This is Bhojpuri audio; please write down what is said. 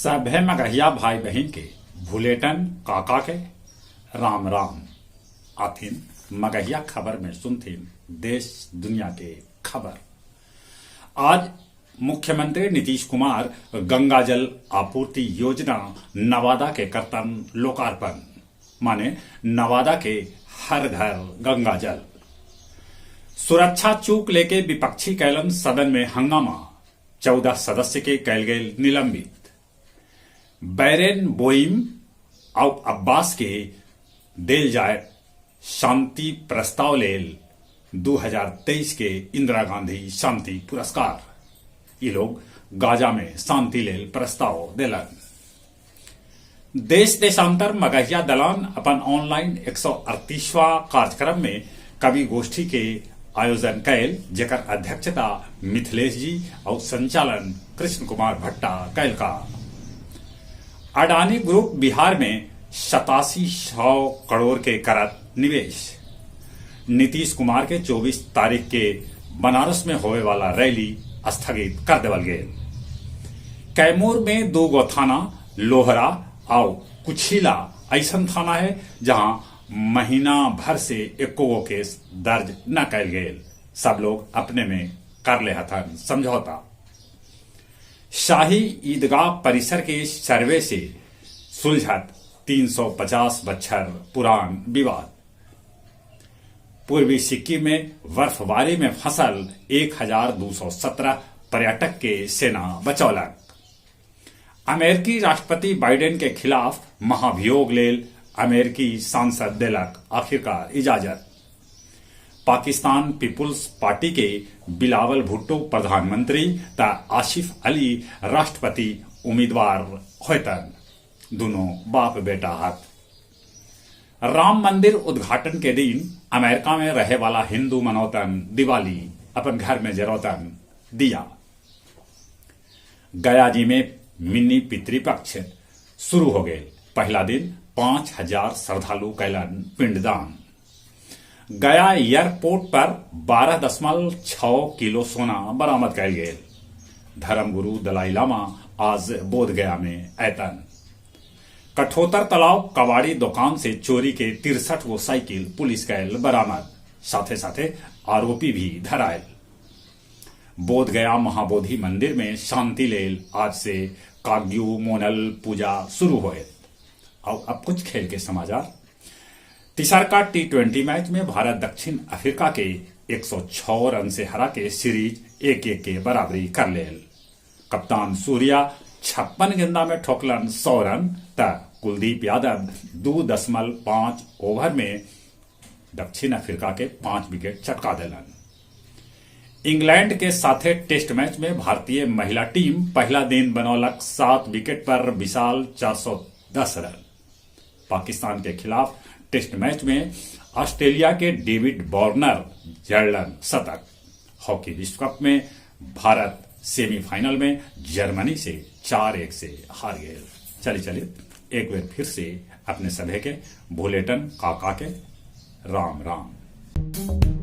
सभे मगहिया भाई बहन के भुलेटन काका के राम राम आथिन मगहिया खबर में सुनथिन देश दुनिया के खबर। आज मुख्यमंत्री नीतीश कुमार गंगा जल आपूर्ति योजना नवादा के करतन लोकार्पण, माने नवादा के हर घर गंगा जल। सुरक्षा चूक लेके विपक्षी कैलन सदन में हंगामा, 14 सदस्य के कैल गए निलंबित। बैरेन बोइम और अब्बास के देल जाए शांति प्रस्ताव लेल 2023 के इंदिरा गांधी शांति पुरस्कार। ये लोग गाजा में शांति लेल प्रस्ताव दिलन। देश देशांतर मगहिया दलान अपन ऑनलाइन 138वां कार्यक्रम में कवि गोष्ठी के आयोजन कैल, जेकर अध्यक्षता मिथिलेश जी और संचालन कृष्ण कुमार भट्टा कैल का। अडानी ग्रुप बिहार में 8700 करोड़ के करत निवेश। नीतीश कुमार के 24 तारीख के बनारस में होने वाला रैली स्थगित कर देवल गए। कैमूर में 2 गो थाना, लोहरा और कुछीला ऐसा थाना है जहां महीना भर से एको गो केस दर्ज न कैल गए। सब लोग अपने में कर ले हथन समझौता। शाही ईदगाह परिसर के सर्वे से सुलझत 350 बछर पुरान विवाद। पूर्वी सिक्किम में बर्फबारी में फसल 1217 पर्यटक के सेना बचौलक। अमेरिकी राष्ट्रपति बाइडेन के खिलाफ महाभियोग लेल अमेरिकी सांसद दिलक आखिरकार इजाजत। पाकिस्तान पीपुल्स पार्टी के बिलावल भुट्टो प्रधानमंत्री त आसिफ अली राष्ट्रपति उम्मीदवार होतन, दोनों बाप बेटा हाथ। राम मंदिर उद्घाटन के दिन अमेरिका में रहे वाला हिंदू मनौतन दिवाली, अपन घर में जरोतन दिया। गया जी में मिनी पितृपक्ष शुरू हो गए। पहला दिन 5000 श्रद्धालु कैलन पिंडदान। गया एयरपोर्ट पर 12.6 किलो सोना बरामद कैल गए। धर्मगुरु दलाई लामा आज बोध गया में ऐतन। कठोतर तालाब कबाड़ी दुकान से चोरी के 63 गो साइकिल पुलिस कैल बरामद, साथे साथे आरोपी भी धरायल। बोध गया महाबोधि मंदिर में शांति लेल आज से काग्यू मोनल पूजा शुरू हुए। और अब कुछ खेल के समाचार। तीसरा T20 मैच में भारत दक्षिण अफ्रीका के 106 रन से हरा के सीरीज 1-1 के बराबरी कर लेल। कप्तान सूर्या 56 गेंदा में ठोकलन 100 रन, त कुलदीप यादव 2.5 ओवर में दक्षिण अफ्रीका के 5 विकेट चटका दिलन। इंग्लैंड के साथे टेस्ट मैच में भारतीय महिला टीम पहला दिन बनौलक 7 विकेट पर विशाल 410 रन। पाकिस्तान के खिलाफ टेस्ट मैच में ऑस्ट्रेलिया के डेविड वार्नर जड़लन शतक। हॉकी विश्व कप में भारत सेमीफाइनल में जर्मनी से 4-1 से हार गए। चलिए एक बार फिर से अपने सभी के बुलेटिन काका के राम राम।